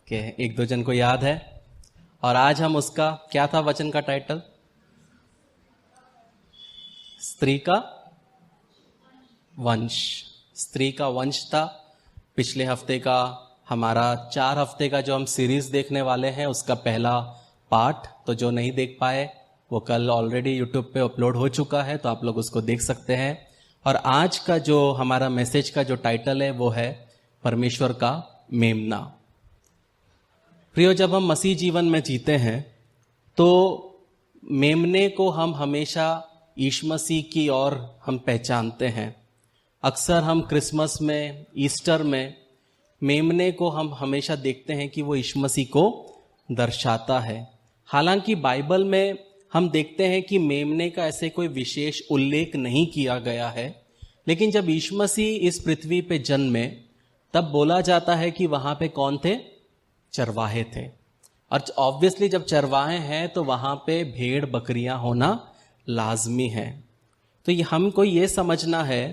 कि एक दो जन को याद है। और आज हम उसका क्या था वचन का टाइटल? स्त्री का वंश। स्त्री का वंश था पिछले हफ्ते का हमारा 4 हफ्ते का जो हम सीरीज देखने वाले हैं उसका पहला पार्ट। तो जो नहीं देख पाए वो कल ऑलरेडी यूट्यूब पे अपलोड हो चुका है, तो आप लोग उसको देख सकते हैं। और आज का जो हमारा मैसेज का जो टाइटल है वो है परमेश्वर का मेमना। प्रियो, जब हम मसीह जीवन में जीते हैं तो मेमने को हम हमेशा यीशु मसीह की ओर हम पहचानते हैं। अक्सर हम क्रिसमस में, ईस्टर में मेमने को हम हमेशा देखते हैं कि वो यीशु मसीह को दर्शाता है। हालांकि बाइबल में हम देखते हैं कि मेमने का ऐसे कोई विशेष उल्लेख नहीं किया गया है, लेकिन जब यीशु मसीह इस पृथ्वी पे जन्मे तब बोला जाता है कि वहां पे कौन थे? चरवाहे थे। और ऑब्वियसली जब चरवाहे हैं तो वहां पे भेड़ बकरियां होना लाजमी है। तो ये हमको ये समझना है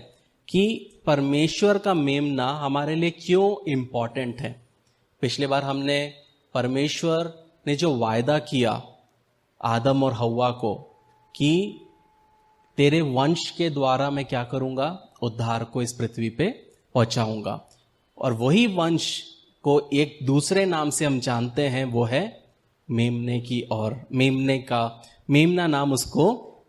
कि परमेश्वर का मेमना हमारे लिए क्यों इंपॉर्टेंट है। पिछले बार हमने परमेश्वर ने जो वायदा किया आदम और हव्वा को कि तेरे वंश के द्वारा मैं क्या करूंगा? उद्धार को इस पृथ्वी पे पहुंचाऊंगा। और वही वंश को एक दूसरे नाम से हम जानते हैं, वो है मेमने की। और मेमना नाम उसको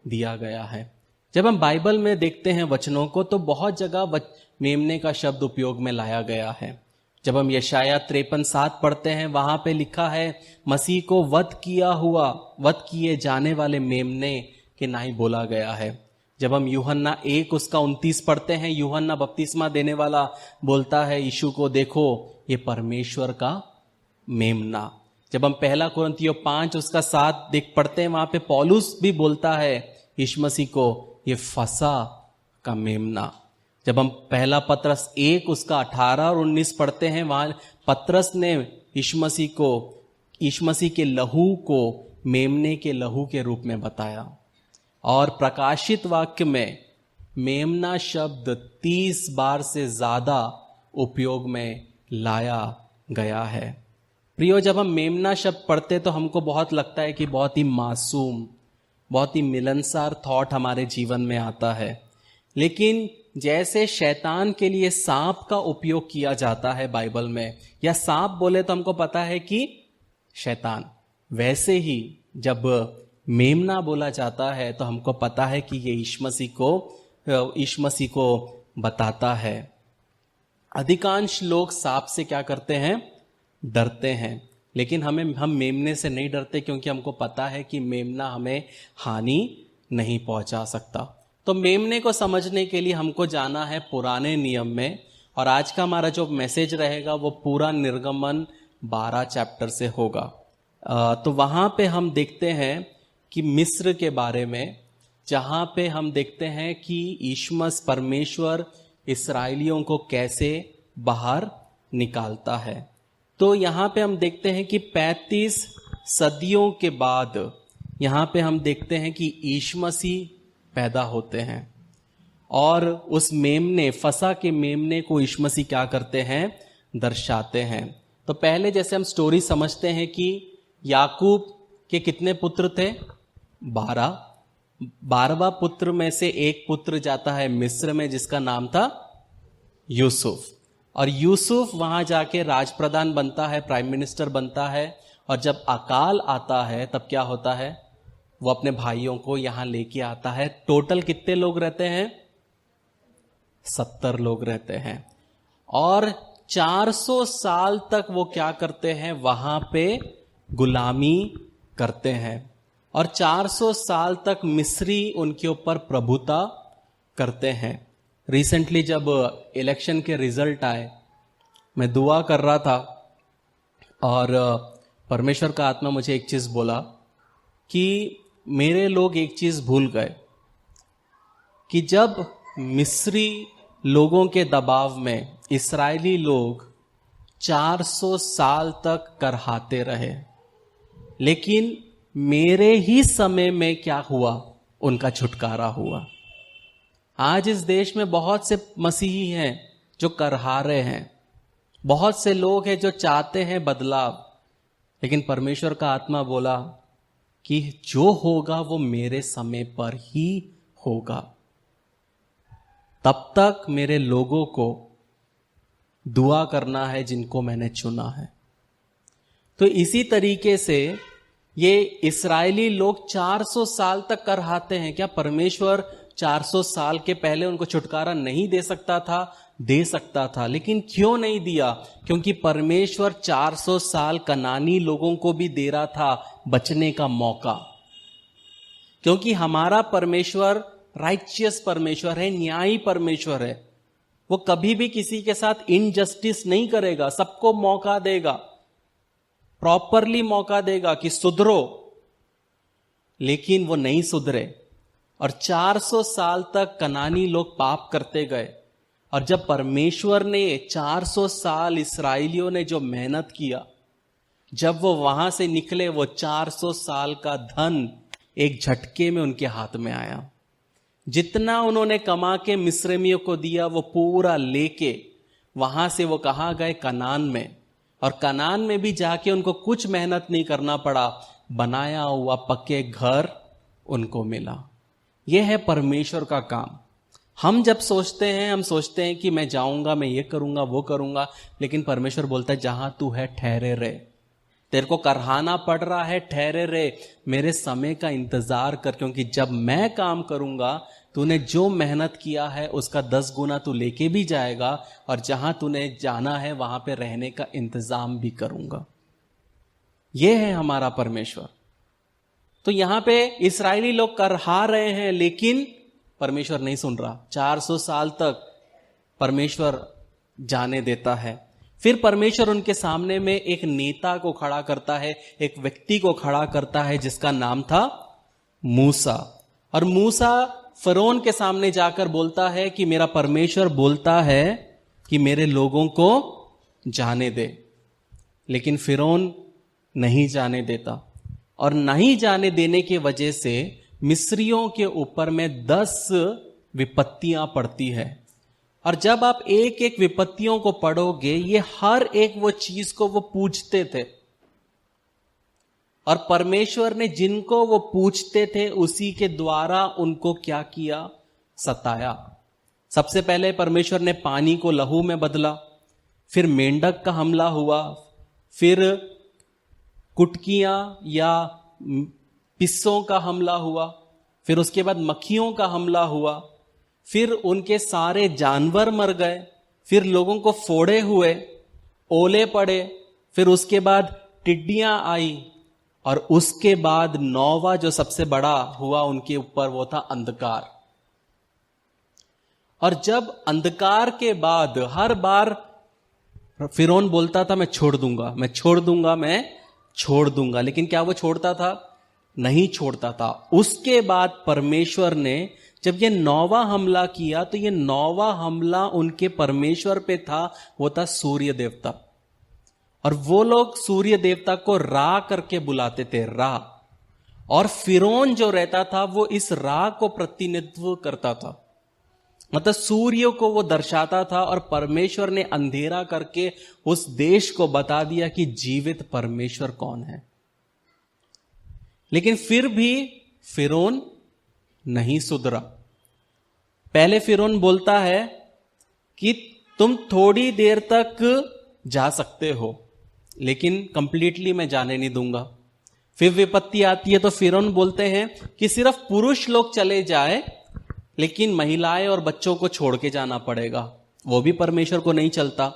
दिया गया है। जब हम बाइबल में देखते हैं वचनों को तो बहुत जगह मेमने का शब्द उपयोग में लाया गया है। जब हम यशाया 53:7 पढ़ते हैं वहां पे लिखा है मसीह को वध किए जाने वाले मेमने के नाई बोला गया है। जब हम यूहन्ना 1 उसका 29 पढ़ते हैं, यूहन्ना बपतिस्मा देने वाला बोलता है यीशु को, देखो ये परमेश्वर का मेमना। जब हम पहला कुरिन्थियों 5 उसका 7 पढ़ते हैं, वहां पे पौलुस भी बोलता है यीशु मसीह को, ये फसा का मेमना। जब हम पहला पत्रस 1 उसका 18 और 19 पढ़ते हैं, वहां पत्रस ने यीशु मसीह के लहू को मेमने के लहू के रूप में बताया। और प्रकाशित वाक्य में मेमना शब्द 30 बार से ज्यादा उपयोग में लाया गया है। प्रियो, जब हम मेमना शब्द पढ़ते तो हमको बहुत लगता है कि बहुत ही मासूम, बहुत ही मिलनसार थॉट हमारे जीवन में आता है। लेकिन जैसे शैतान के लिए सांप का उपयोग किया जाता है बाइबल में, या सांप बोले तो हमको पता है कि शैतान, वैसे ही जब मेमना बोला जाता है तो हमको पता है कि ये यीशु मसीह को बताता है। अधिकांश लोग सांप से क्या करते हैं? डरते हैं। लेकिन हम मेमने से नहीं डरते, क्योंकि हमको पता है कि मेमना हमें हानि नहीं पहुंचा सकता। तो मेमने को समझने के लिए हमको जाना है पुराने नियम में। और आज का हमारा जो मैसेज रहेगा वो पूरा निर्गमन 12 चैप्टर से होगा। तो वहां पे हम देखते हैं कि मिस्र के बारे में, जहां पे हम देखते हैं कि यीशु परमेश्वर इस्राएलियों को कैसे बाहर निकालता है। तो यहाँ पे हम देखते हैं कि 35 सदियों के बाद यहाँ पे हम देखते हैं कि यीशु मसीह पैदा होते हैं। और उस मेमने, फसा के मेमने को यीशु मसीह क्या करते हैं? दर्शाते हैं। तो पहले जैसे हम स्टोरी समझते हैं कि याकूब के कितने पुत्र थे? 12वां पुत्र में से एक पुत्र जाता है मिस्र में, जिसका नाम था यूसुफ। और यूसुफ वहां जाके राजप्रधान बनता है, प्राइम मिनिस्टर बनता है। और जब अकाल आता है तब क्या होता है? वो अपने भाइयों को यहां लेके आता है। टोटल कितने लोग रहते हैं? 70 लोग रहते हैं। और 400 साल तक वो क्या करते हैं? वहां पे गुलामी करते हैं। और 400 साल तक मिस्री उनके ऊपर प्रभुता करते हैं। रिसेंटली जब इलेक्शन के रिजल्ट आए, मैं दुआ कर रहा था और परमेश्वर का आत्मा मुझे एक चीज बोला कि मेरे लोग एक चीज भूल गए कि जब मिस्री लोगों के दबाव में इस्राएली लोग 400 साल तक करहाते रहे, लेकिन मेरे ही समय में क्या हुआ? उनका छुटकारा हुआ। आज इस देश में बहुत से मसीही हैं जो करहा रहे हैं, बहुत से लोग हैं जो चाहते हैं बदलाव, लेकिन परमेश्वर का आत्मा बोला कि जो होगा वो मेरे समय पर ही होगा। तब तक मेरे लोगों को दुआ करना है जिनको मैंने चुना है। तो इसी तरीके से ये इस्राएली लोग 400 साल तक कर रहाते हैं। क्या परमेश्वर 400 साल के पहले उनको छुटकारा नहीं दे सकता था? दे सकता था, लेकिन क्यों नहीं दिया? क्योंकि परमेश्वर 400 साल कनानी लोगों को भी दे रहा था बचने का मौका। क्योंकि हमारा परमेश्वर राइचियस परमेश्वर है, न्यायी परमेश्वर है। वो कभी भी किसी के साथ इनजस्टिस नहीं करेगा, सबको मौका देगा, प्रॉपरली मौका देगा कि सुधरो, लेकिन वो नहीं सुधरे। और 400 साल तक कनानी लोग पाप करते गए। और जब परमेश्वर ने 400 साल इस्राएलियों ने जो मेहनत किया, जब वो वहां से निकले, वो 400 साल का धन एक झटके में उनके हाथ में आया। जितना उन्होंने कमा के मिस्रमियों को दिया, वो पूरा लेके वहां से वो कहाँ गए? कनान में। और कनान में भी जाके उनको कुछ मेहनत नहीं करना पड़ा, बनाया हुआ पक्के घर उनको मिला। यह है परमेश्वर का काम। हम जब सोचते हैं, हम सोचते हैं कि मैं जाऊंगा, मैं ये करूंगा, वो करूंगा, लेकिन परमेश्वर बोलता है जहां तू है ठहरे रहे। तेरे को करहाना पड़ रहा है, ठहरे रहे, मेरे समय का इंतजार कर, क्योंकि जब मैं काम करूंगा, तूने जो मेहनत किया है उसका 10 गुना तू लेके भी जाएगा, और जहां तूने जाना है वहां पे रहने का इंतजाम भी करूंगा। यह है हमारा परमेश्वर। तो यहां पे इस्राएली लोग करहा रहे हैं, लेकिन परमेश्वर नहीं सुन रहा। 400 साल तक परमेश्वर जाने देता है। फिर परमेश्वर उनके सामने में एक नेता को खड़ा करता है, एक व्यक्ति को खड़ा करता है जिसका नाम था मूसा। और मूसा फरोन के सामने जाकर बोलता है कि मेरा परमेश्वर बोलता है कि मेरे लोगों को जाने दे, लेकिन फिरौन नहीं जाने देता। और नहीं जाने देने की वजह से मिस्रियों के ऊपर में 10 विपत्तियां पड़ती है। और जब आप एक एक विपत्तियों को पढ़ोगे, ये हर एक वो चीज को वो पूछते थे, और परमेश्वर ने जिनको वो पूछते थे उसी के द्वारा उनको क्या किया? सताया। सबसे पहले परमेश्वर ने पानी को लहू में बदला, फिर मेंढक का हमला हुआ, फिर कुटकियां या पिस्सों का हमला हुआ, फिर उसके बाद मक्खियों का हमला हुआ, फिर उनके सारे जानवर मर गए, फिर लोगों को फोड़े हुए, ओले पड़े, फिर उसके बाद टिड्डियां आई, और उसके बाद 9वां जो सबसे बड़ा हुआ उनके ऊपर, वो था अंधकार। और जब अंधकार के बाद हर बार फिरौन बोलता था मैं छोड़ दूंगा, मैं छोड़ दूंगा, मैं छोड़ दूंगा, लेकिन क्या वो छोड़ता था? नहीं छोड़ता था। उसके बाद परमेश्वर ने जब ये 9वां हमला किया, तो ये 9वां हमला उनके परमेश्वर पे था, वो था सूर्य देवता। और वो लोग सूर्य देवता को रा करके बुलाते थे, रा। और फिरौन जो रहता था वो इस रा को प्रतिनिधित्व करता था, मतलब सूर्य को वो दर्शाता था। और परमेश्वर ने अंधेरा करके उस देश को बता दिया कि जीवित परमेश्वर कौन है। लेकिन फिर भी फिरौन नहीं सुधरा। पहले फिरौन बोलता है कि तुम थोड़ी देर तक जा सकते हो, लेकिन कंप्लीटली मैं जाने नहीं दूंगा। फिर विपत्ति आती है तो फिरौन बोलते हैं कि सिर्फ पुरुष लोग चले जाए, लेकिन महिलाएं और बच्चों को छोड़ के जाना पड़ेगा। वो भी परमेश्वर को नहीं चलता।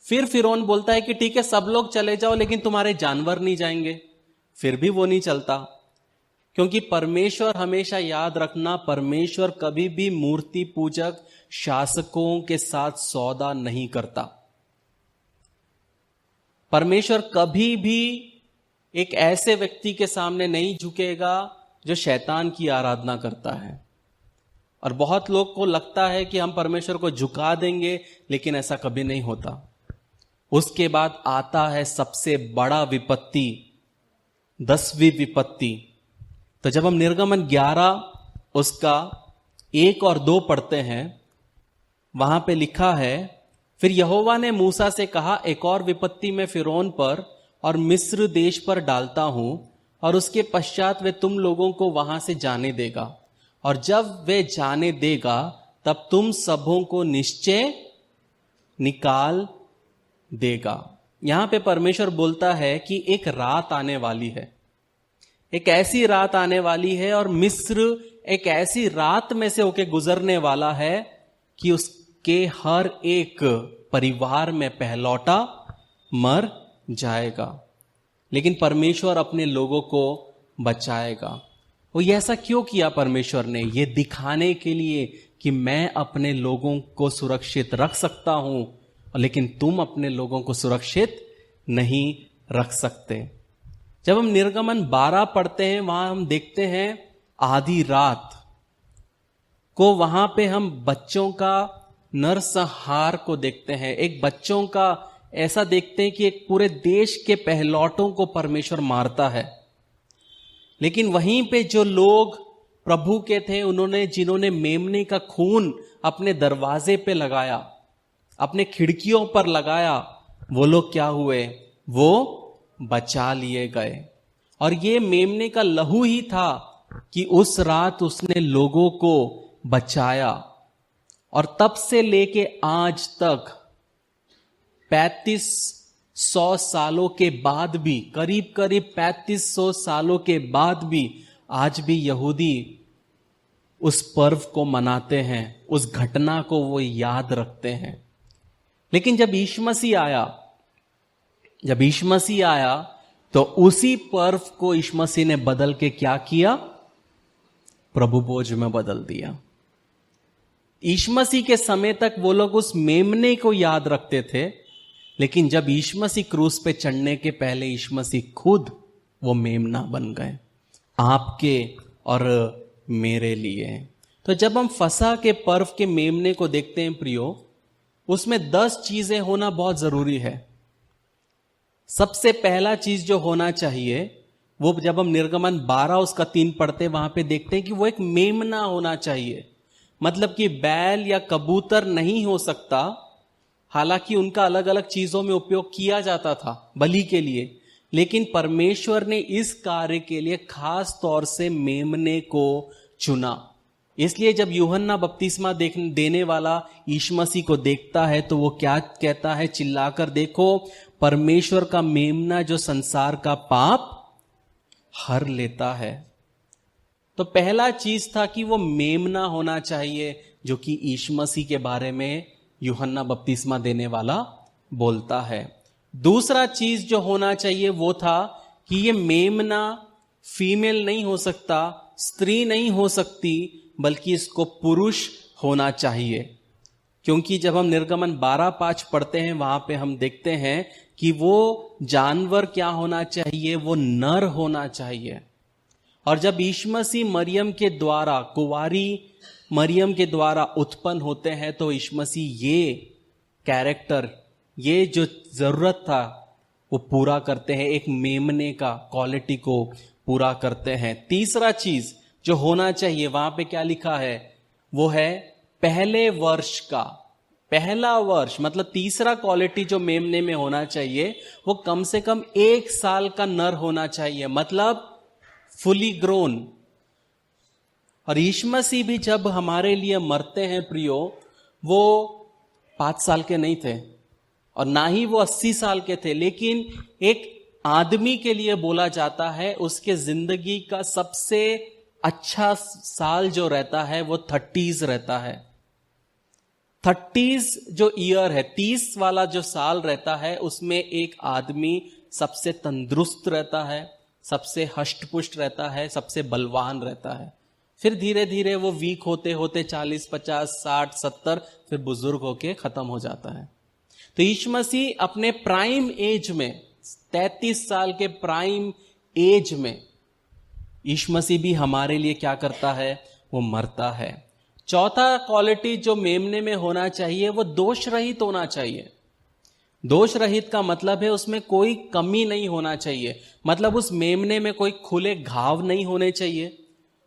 फिर फिरौन बोलता है कि ठीक है, सब लोग चले जाओ, लेकिन तुम्हारे जानवर नहीं जाएंगे। फिर भी वो नहीं चलता, क्योंकि परमेश्वर, हमेशा याद रखना, परमेश्वर कभी भी मूर्ति पूजक शासकों के साथ सौदा नहीं करता। परमेश्वर कभी भी एक ऐसे व्यक्ति के सामने नहीं झुकेगा जो शैतान की आराधना करता है। और बहुत लोग को लगता है कि हम परमेश्वर को झुका देंगे, लेकिन ऐसा कभी नहीं होता। उसके बाद आता है सबसे बड़ा विपत्ति, 10वीं विपत्ति। तो जब हम निर्गमन 11 उसका 1 और 2 पढ़ते हैं, वहां पे लिखा है फिर यहोवा ने मूसा से कहा, एक और विपत्ति मैं फिरौन पर और मिस्र देश पर डालता हूं, और उसके पश्चात वे तुम लोगों को वहां से जाने देगा, और जब वे जाने देगा तब तुम सबों को निश्चय निकाल देगा। यहां पे परमेश्वर बोलता है कि एक रात आने वाली है, एक ऐसी रात आने वाली है, और मिस्र एक ऐसी रात में से होके गुजरने वाला है कि उसके हर एक परिवार में पहलौटा मर जाएगा, लेकिन परमेश्वर अपने लोगों को बचाएगा। वो ये ऐसा क्यों किया परमेश्वर ने? ये दिखाने के लिए कि मैं अपने लोगों को सुरक्षित रख सकता हूं, लेकिन तुम अपने लोगों को सुरक्षित नहीं रख सकते। जब हम निर्गमन 12 पढ़ते हैं, वहां हम देखते हैं आधी रात को वहां पे हम बच्चों का नरसंहार को देखते हैं। एक बच्चों का ऐसा देखते हैं कि एक पूरे देश के पहलौटों को परमेश्वर मारता है। लेकिन वहीं पे जो लोग प्रभु के थे, जिन्होंने मेमने का खून अपने दरवाजे पे लगाया, अपने खिड़कियों पर लगाया, वो लोग क्या हुए? वो बचा लिए गए। और ये मेमने का लहू ही था कि उस रात उसने लोगों को बचाया। और तब से लेके आज तक 3500 सालों के बाद भी, करीब 3500 सालों के बाद भी, आज भी यहूदी उस पर्व को मनाते हैं, उस घटना को वो याद रखते हैं। लेकिन जब यीशु मसीह आया तो उसी पर्व को यीशु मसीह ने बदल के क्या किया? प्रभु भोज में बदल दिया। यीशु मसीह के समय तक वो लोग उस मेमने को याद रखते थे, लेकिन जब यीशु मसीह क्रूस पे चढ़ने के पहले यीशु मसीह खुद वो मेमना बन गए, आपके और मेरे लिए। तो जब हम फसह के पर्व के मेमने को देखते हैं प्रियो, उसमें 10 चीजें होना बहुत जरूरी है। सबसे पहला चीज जो होना चाहिए, वो जब हम निर्गमन 12 उसका 3 पढ़ते हैं, वहां पे देखते हैं कि वो एक मेमना होना चाहिए। मतलब कि बैल या कबूतर नहीं हो सकता, हालांकि उनका अलग अलग चीजों में उपयोग किया जाता था बलि के लिए, लेकिन परमेश्वर ने इस कार्य के लिए खास तौर से मेमने को चुना। इसलिए जब यूहन्ना बपतिस्मा देने वाला यीशु मसीह को देखता है तो वो क्या कहता है? चिल्लाकर, देखो परमेश्वर का मेमना जो संसार का पाप हर लेता है। तो पहला चीज था कि वो मेमना होना चाहिए, जो कि यीशु मसीह के बारे में यूहन्ना बपतिस्मा देने वाला बोलता है। दूसरा चीज जो होना चाहिए वो था कि ये मेमना फीमेल नहीं हो सकता, स्त्री नहीं हो सकती, बल्कि इसको पुरुष होना चाहिए। क्योंकि जब हम निर्गमन 12:5 पढ़ते हैं, वहां पे हम देखते हैं कि वो जानवर क्या होना चाहिए? वो नर होना चाहिए। और जब यीशु मसीह मरियम के द्वारा, कुंवारी मरियम के द्वारा उत्पन्न होते हैं, तो यीशु मसीह ये कैरेक्टर, ये जो जरूरत था वो पूरा करते हैं, एक मेमने का क्वालिटी को पूरा करते हैं। तीसरा चीज जो होना चाहिए, वहां पे क्या लिखा है? वो है पहले वर्ष का, पहला वर्ष, मतलब तीसरा क्वालिटी जो मेमने में होना चाहिए, वो कम से कम 1 साल का नर होना चाहिए, मतलब फुली ग्रोन। और यीशु मसीह भी जब हमारे लिए मरते हैं प्रियो, वो 5 साल के नहीं थे और ना ही वो 80 साल के थे, लेकिन एक आदमी के लिए बोला जाता है उसके जिंदगी का सबसे अच्छा साल जो रहता है वो 30s रहता है। 30s जो ईयर है, 30 वाला जो साल रहता है, उसमें एक आदमी सबसे तंदुरुस्त रहता है, सबसे हष्टपुष्ट रहता है, सबसे बलवान रहता है। फिर धीरे धीरे वो वीक होते होते 40, 50, 60, 70 फिर बुजुर्ग होके खत्म हो जाता है। तो यीशु मसीह अपने प्राइम एज में, 33 साल के प्राइम एज में, यीशु मसीह भी हमारे लिए क्या करता है? वो मरता है। चौथा क्वालिटी जो मेमने में होना चाहिए, वो दोष रहित होना चाहिए। दोष रहित का मतलब है उसमें कोई कमी नहीं होना चाहिए, मतलब उस मेमने में कोई खुले घाव नहीं होने चाहिए,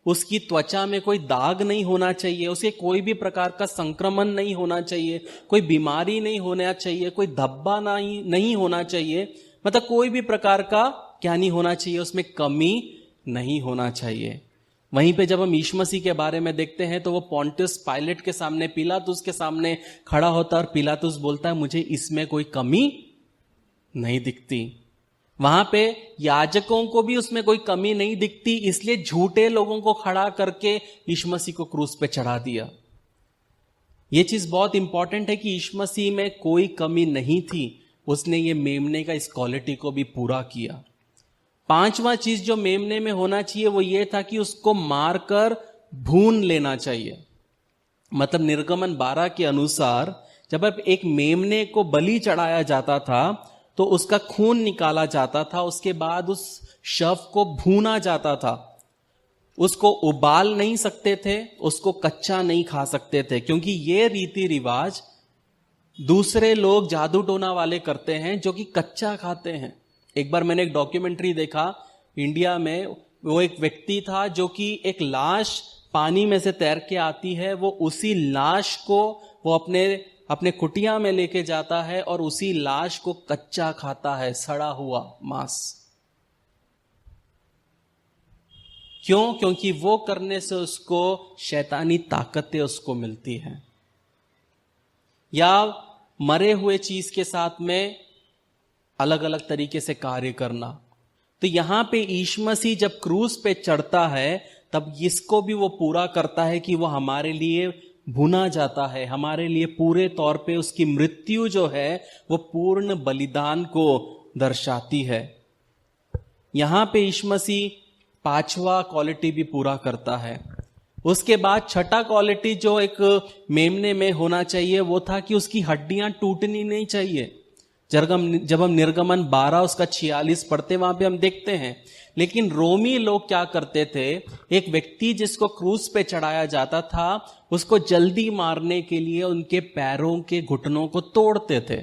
उसकी त्वचा में कोई दाग नहीं होना चाहिए, उसे कोई भी प्रकार का संक्रमण नहीं होना चाहिए, कोई बीमारी नहीं होना चाहिए, कोई धब्बा नहीं होना चाहिए, मतलब कोई भी प्रकार का क्या नहीं होना चाहिए, उसमें कमी नहीं होना चाहिए। वहीं पे जब हम यीशु मसीह के बारे में देखते हैं तो वो पोंटियस पायलट के सामने, पिलातुस के सामने खड़ा होता है और पिलातुस बोलता है मुझे इसमें कोई कमी नहीं दिखती। वहां पे याजकों को भी उसमें कोई कमी नहीं दिखती, इसलिए झूठे लोगों को खड़ा करके यीशु मसीह को क्रूस पे चढ़ा दिया। यह चीज बहुत इंपॉर्टेंट है कि यीशु मसीह में कोई कमी नहीं थी, उसने ये मेमने का इस क्वालिटी को भी पूरा किया। पांचवा चीज जो मेमने में होना चाहिए वो ये था कि उसको मारकर भून लेना चाहिए। मतलब निर्गमन 12 के अनुसार जब एक मेमने को बलि चढ़ाया जाता था तो उसका खून निकाला जाता था, उसके बाद उस शव को भूना जाता था। उसको उबाल नहीं सकते थे, उसको कच्चा नहीं खा सकते थे, क्योंकि ये रीति रिवाज दूसरे लोग जादू टोना वाले करते हैं जो कि कच्चा खाते हैं। एक बार मैंने एक डॉक्यूमेंट्री देखा इंडिया में, वो एक व्यक्ति था जो कि एक लाश पानी में से तैर के आती है, वो उसी लाश को वो अपने कुटिया में लेके जाता है और उसी लाश को कच्चा खाता है, सड़ा हुआ मांस। क्यों? क्योंकि वो करने से उसको शैतानी ताकतें उसको मिलती हैं। या मरे हुए चीज के साथ में अलग अलग तरीके से कार्य करना। तो यहां पे यीशु मसीह जब क्रूस पे चढ़ता है तब इसको भी वो पूरा करता है कि वो हमारे लिए भुना जाता है, हमारे लिए पूरे तौर पे उसकी मृत्यु जो है वो पूर्ण बलिदान को दर्शाती है। यहां पे यीशु मसीह पांचवा क्वालिटी भी पूरा करता है। उसके बाद छठा क्वालिटी जो एक मेमने में होना चाहिए वो था कि उसकी हड्डियां टूटनी नहीं चाहिए। जब हम निर्गमन 12 उसका 46 पढ़ते वहां पे हम देखते हैं, लेकिन रोमी लोग क्या करते थे, एक व्यक्ति जिसको क्रूस पे चढ़ाया जाता था उसको जल्दी मारने के लिए उनके पैरों के घुटनों को तोड़ते थे।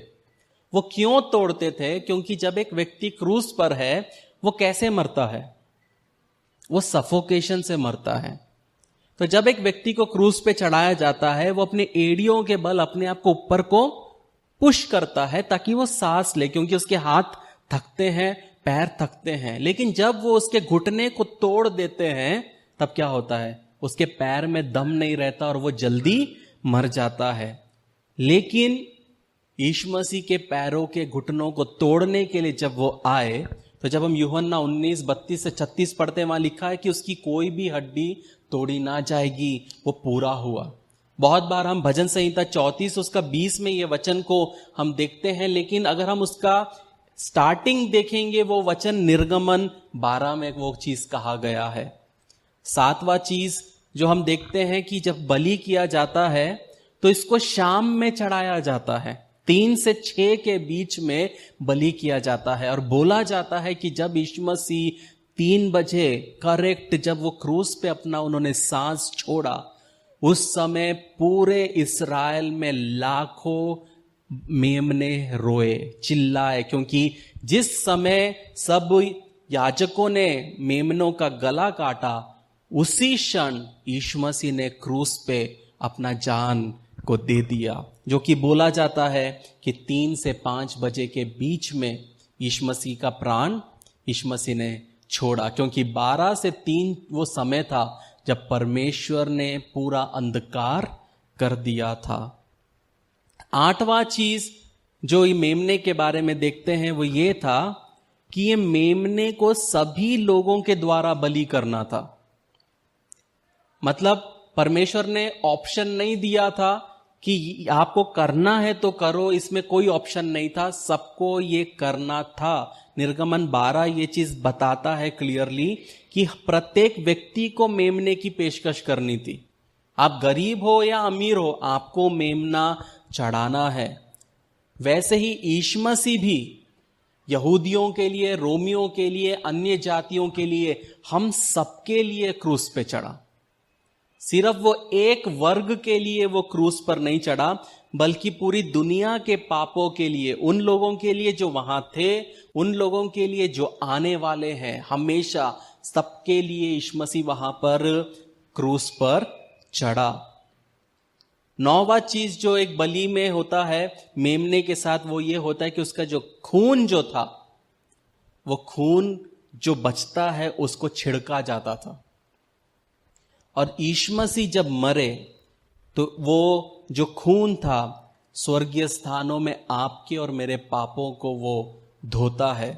वो क्यों तोड़ते थे? क्योंकि जब एक व्यक्ति क्रूस पर है वो कैसे मरता है? वो सफोकेशन से मरता है। तो जब एक व्यक्ति को क्रूस पे चढ़ाया जाता है वो अपने एड़ियों के बल अपने आप को ऊपर को पुश करता है ताकि वो सांस ले, क्योंकि उसके हाथ थकते हैं, पैर थकते हैं। लेकिन जब वो उसके घुटने को तोड़ देते हैं तब क्या होता है? उसके पैर में दम नहीं रहता और वो जल्दी मर जाता है। लेकिन यीशु मसीह के पैरों के घुटनों को तोड़ने के लिए जब वो आए, तो जब हम यूहन्ना 19:32 से 36 पढ़ते हैं वहां लिखा है कि उसकी कोई भी हड्डी तोड़ी ना जाएगी, वो पूरा हुआ। बहुत बार हम भजन संहिता 34 उसका 20 में ये वचन को हम देखते हैं, लेकिन अगर हम उसका स्टार्टिंग देखेंगे वो वचन निर्गमन 12 में वो चीज कहा गया है। सातवां चीज जो हम देखते हैं कि जब बलि किया जाता है तो इसको शाम में चढ़ाया जाता है, 3 से 6 के बीच में बलि किया जाता है। और बोला जाता है कि जब यीशु मसीह 3 बजे करेक्ट जब वो क्रूस पे अपना उन्होंने सांस छोड़ा, उस समय पूरे इस्राएल में लाखों मेमने रोए, चिल्लाए, क्योंकि जिस समय सब याजकों ने मेमनों का गला काटा उसी क्षण यीशु मसीह ने क्रूस पे अपना जान को दे दिया। जो कि बोला जाता है कि 3 से 5 बजे के बीच में यीशु मसीह का प्राण यीशु मसीह ने छोड़ा, क्योंकि 12 से 3 वो समय था जब परमेश्वर ने पूरा अंधकार कर दिया था। 8वां चीज जो ये मेमने के बारे में देखते हैं वो ये था कि ये मेमने को सभी लोगों के द्वारा बलि करना था। मतलब परमेश्वर ने ऑप्शन नहीं दिया था कि आपको करना है तो करो, इसमें कोई ऑप्शन नहीं था, सबको ये करना था। निर्गमन 12 ये चीज बताता है क्लियरली कि प्रत्येक व्यक्ति को मेमने की पेशकश करनी थी। आप गरीब हो या अमीर हो, आपको मेमना चढ़ाना है। वैसे ही यीशु मसीह भी यहूदियों के लिए, रोमियों के लिए, अन्य जातियों के लिए, हम सबके लिए क्रूस पे चढ़ा। सिर्फ वो एक वर्ग के लिए वो क्रूस पर नहीं चढ़ा, बल्कि पूरी दुनिया के पापों के लिए, उन लोगों के लिए जो वहां थे, उन लोगों के लिए जो आने वाले हैं, हमेशा सबके लिए यीशु मसीह वहां पर क्रूस पर चढ़ा। 9वां चीज जो एक बलि में होता है मेमने के साथ, वो ये होता है कि उसका जो खून जो था, वो खून जो बचता है उसको छिड़का जाता था। और यीशु मसीह जब मरे तो वो जो खून था स्वर्गीय स्थानों में आपके और मेरे पापों को वो धोता है।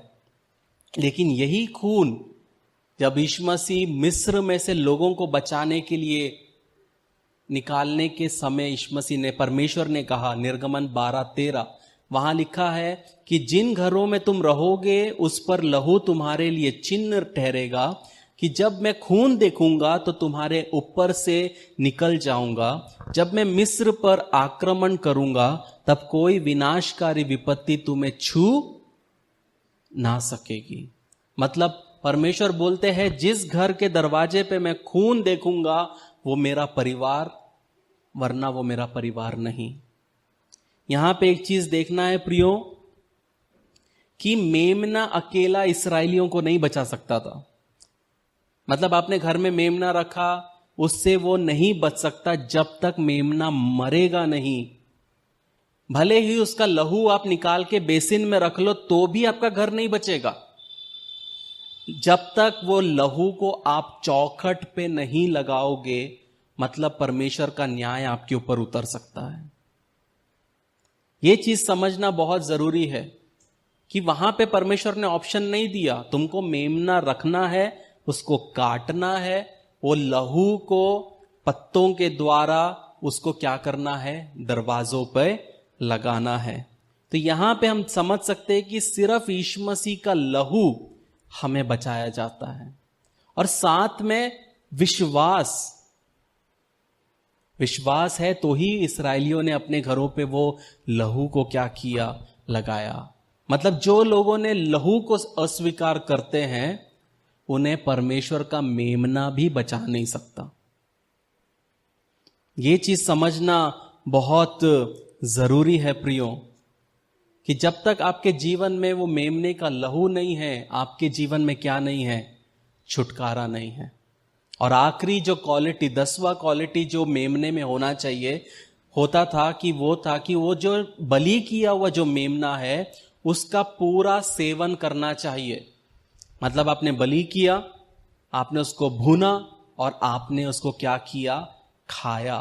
लेकिन यही खून जब यीशु मसीह मिस्र में से लोगों को बचाने के लिए निकालने के समय यीशु मसीह ने, परमेश्वर ने कहा, निर्गमन 12:13 वहां लिखा है कि जिन घरों में तुम रहोगे उस पर लहू तुम्हारे लिए चिन्ह ठहरेगा कि जब मैं खून देखूंगा तो तुम्हारे ऊपर से निकल जाऊंगा। जब मैं मिस्र पर आक्रमण करूंगा तब कोई विनाशकारी विपत्ति तुम्हें छू ना सकेगी। मतलब परमेश्वर बोलते हैं जिस घर के दरवाजे पे मैं खून देखूंगा वो मेरा परिवार, वरना वो मेरा परिवार नहीं। यहां पे एक चीज देखना है प्रियो, कि मेमना अकेला इसराइलियों को नहीं बचा सकता था। मतलब आपने घर में मेमना रखा, उससे वो नहीं बच सकता जब तक मेमना मरेगा नहीं। भले ही उसका लहू आप निकाल के बेसिन में रख लो तो भी आपका घर नहीं बचेगा, जब तक वो लहू को आप चौखट पे नहीं लगाओगे। मतलब परमेश्वर का न्याय आपके ऊपर उतर सकता है। यह चीज समझना बहुत जरूरी है कि वहां पे परमेश्वर ने ऑप्शन नहीं दिया, तुमको मेमना रखना है, उसको काटना है, वो लहू को पत्तों के द्वारा उसको क्या करना है, दरवाजों पे लगाना है। तो यहां पे हम समझ सकते हैं कि सिर्फ यीशु मसीह का लहू हमें बचाया जाता है। और साथ में विश्वास है तो ही इसराइलियों ने अपने घरों पे वो लहू को क्या किया, लगाया। मतलब जो लोगों ने लहू को अस्वीकार करते हैं उन्हें परमेश्वर का मेमना भी बचा नहीं सकता। ये चीज समझना बहुत जरूरी है प्रियो, कि जब तक आपके जीवन में वो मेमने का लहू नहीं है, आपके जीवन में क्या नहीं है, छुटकारा नहीं है। और आखिरी जो क्वालिटी, 10वां क्वालिटी जो मेमने में होना चाहिए होता था कि वो जो बलि किया हुआ जो मेमना है उसका पूरा सेवन करना चाहिए। मतलब आपने बलि किया, आपने उसको भूना और आपने उसको क्या किया, खाया।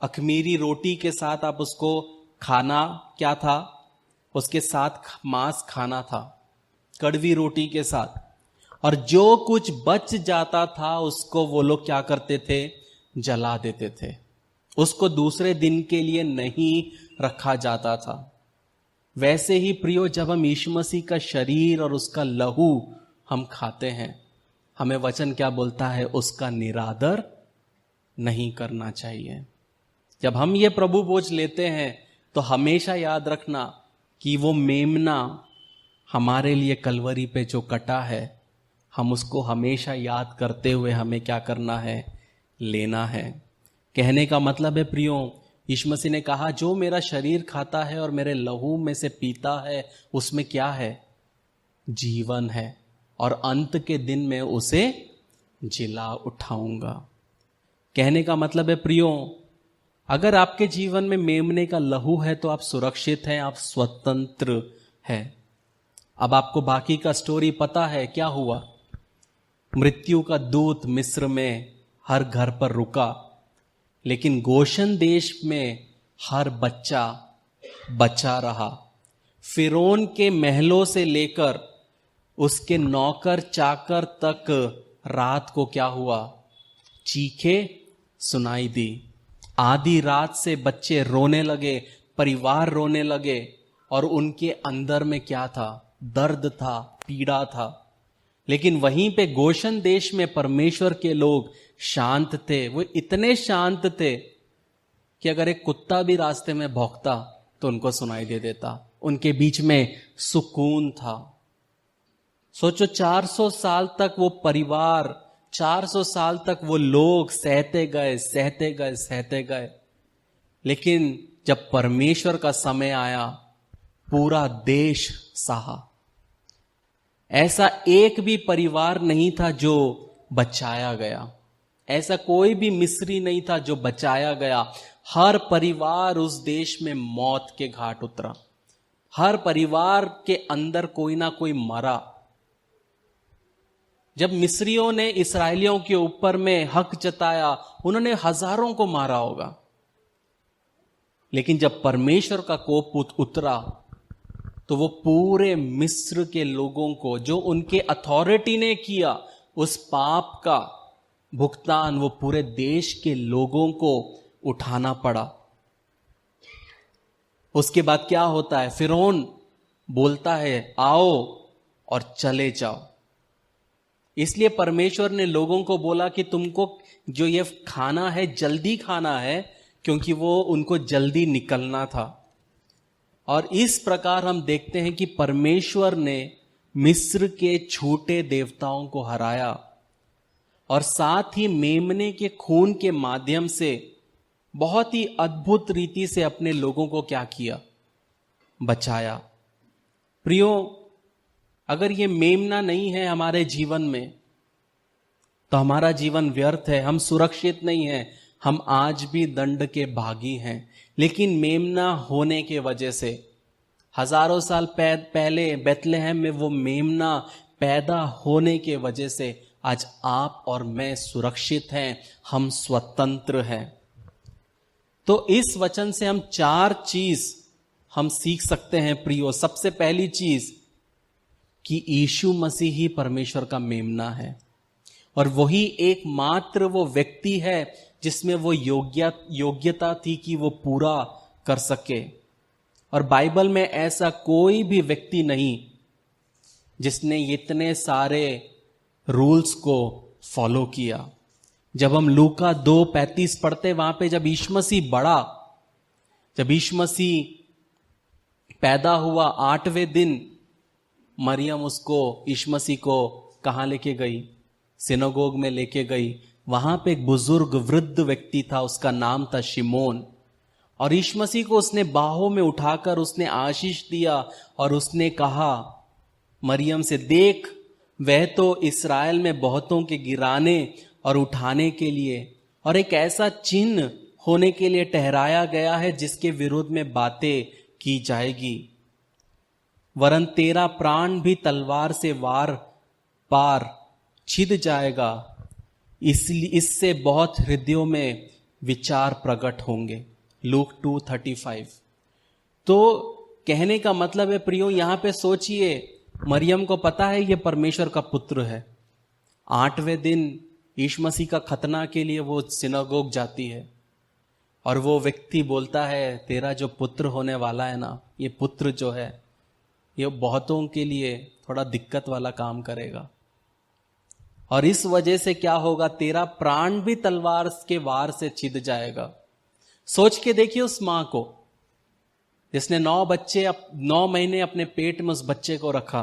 अखमीरी रोटी के साथ आप उसको खाना क्या था, उसके साथ मांस खाना था, कड़वी रोटी के साथ। और जो कुछ बच जाता था उसको वो लोग क्या करते थे, जला देते थे। उसको दूसरे दिन के लिए नहीं रखा जाता था। वैसे ही प्रियो, जब हम यीशु मसीह का शरीर और उसका लहू हम खाते हैं, हमें वचन क्या बोलता है, उसका निरादर नहीं करना चाहिए। जब हम ये प्रभु भोज लेते हैं तो हमेशा याद रखना कि वो मेमना हमारे लिए कलवरी पे जो कटा है, हम उसको हमेशा याद करते हुए हमें क्या करना है, लेना है। कहने का मतलब है प्रियो, यीशु मसीह ने कहा जो मेरा शरीर खाता है और मेरे लहू में से पीता है उसमें क्या है, जीवन है, और अंत के दिन में उसे जिला उठाऊंगा। कहने का मतलब है प्रियो, अगर आपके जीवन में मेमने का लहू है तो आप सुरक्षित हैं, आप स्वतंत्र हैं। अब आपको बाकी का स्टोरी पता है क्या हुआ। मृत्यु का दूत मिस्र में हर घर पर रुका, लेकिन गोशन देश में हर बच्चा बचा रहा। फिरौन के महलों से लेकर उसके नौकर चाकर तक रात को क्या हुआ, चीखे सुनाई दी। आधी रात से बच्चे रोने लगे, परिवार रोने लगे, और उनके अंदर में क्या था, दर्द था, पीड़ा था। लेकिन वहीं पे गोशन देश में परमेश्वर के लोग शांत थे। वो इतने शांत थे कि अगर एक कुत्ता भी रास्ते में भौंकता तो उनको सुनाई दे देता। उनके बीच में सुकून था। सोचो 400 साल तक वो परिवार, 400 साल तक वो लोग सहते गए, लेकिन जब परमेश्वर का समय आया पूरा देश सहा। ऐसा एक भी परिवार नहीं था जो बचाया गया, ऐसा कोई भी मिस्री नहीं था जो बचाया गया। हर परिवार उस देश में मौत के घाट उतरा, हर परिवार के अंदर कोई ना कोई मरा। जब मिस्रियों ने इस्राएलियों के ऊपर में हक जताया, उन्होंने हजारों को मारा होगा, लेकिन जब परमेश्वर का कोप उतरा तो वो पूरे मिस्र के लोगों को, जो उनके अथॉरिटी ने किया, उस पाप का भुगतान वो पूरे देश के लोगों को उठाना पड़ा। उसके बाद क्या होता है, फिरौन बोलता है आओ और चले जाओ। इसलिए परमेश्वर ने लोगों को बोला कि तुमको जो ये खाना है जल्दी खाना है, क्योंकि वो उनको जल्दी निकलना था। और इस प्रकार हम देखते हैं कि परमेश्वर ने मिस्र के छोटे देवताओं को हराया और साथ ही मेमने के खून के माध्यम से बहुत ही अद्भुत रीति से अपने लोगों को क्या किया, बचाया। प्रियो, अगर ये मेमना नहीं है हमारे जीवन में तो हमारा जीवन व्यर्थ है, हम सुरक्षित नहीं हैं, हम आज भी दंड के भागी हैं। लेकिन मेमना होने के वजह से हजारों साल पहले बेथलेहम में वो मेमना पैदा होने के वजह से आज आप और मैं सुरक्षित हैं, हम स्वतंत्र हैं। तो इस वचन से हम 4 चीज हम सीख सकते हैं प्रियो। सबसे पहली चीज कि यीशु मसीह ही परमेश्वर का मेमना है और वही एकमात्र वो व्यक्ति है जिसमें वो योग्यता थी कि वो पूरा कर सके। और बाइबल में ऐसा कोई भी व्यक्ति नहीं जिसने इतने सारे रूल्स को फॉलो किया। जब हम लूका 2:35 पढ़ते, वहां पे जब यीशु मसीह बढ़ा, जब यीशु मसीह पैदा हुआ 8वें दिन, मरियम उसको यीशु मसीह को कहां लेके गई, सिनेगोग में लेके गई। वहां पे एक बुजुर्ग वृद्ध व्यक्ति था, उसका नाम था शिमोन। और यीशु मसीह को उसने बाहों में उठाकर उसने आशीष दिया और उसने कहा मरियम से, देख वह तो इस्राएल में बहुतों के गिराने और उठाने के लिए और एक ऐसा चिन्ह होने के लिए ठहराया गया है जिसके विरोध में बातें की जाएगी, वरन तेरा प्राण भी तलवार से वार पार छिद जाएगा, इसलिए इससे बहुत हृदयों में विचार प्रकट होंगे। लूक 2:35। तो कहने का मतलब है प्रियो, यहां पे सोचिए, मरियम को पता है ये परमेश्वर का पुत्र है। 8वें दिन यीशु मसीह का खतना के लिए वो सिनेगोग जाती है और वो व्यक्ति बोलता है, तेरा जो पुत्र होने वाला है ना, ये पुत्र जो है ये बहुतों के लिए थोड़ा दिक्कत वाला काम करेगा और इस वजह से क्या होगा, तेरा प्राण भी तलवार के वार से छिद जाएगा। सोच के देखिए उस मां को जिसने 9 महीने अपने पेट में उस बच्चे को रखा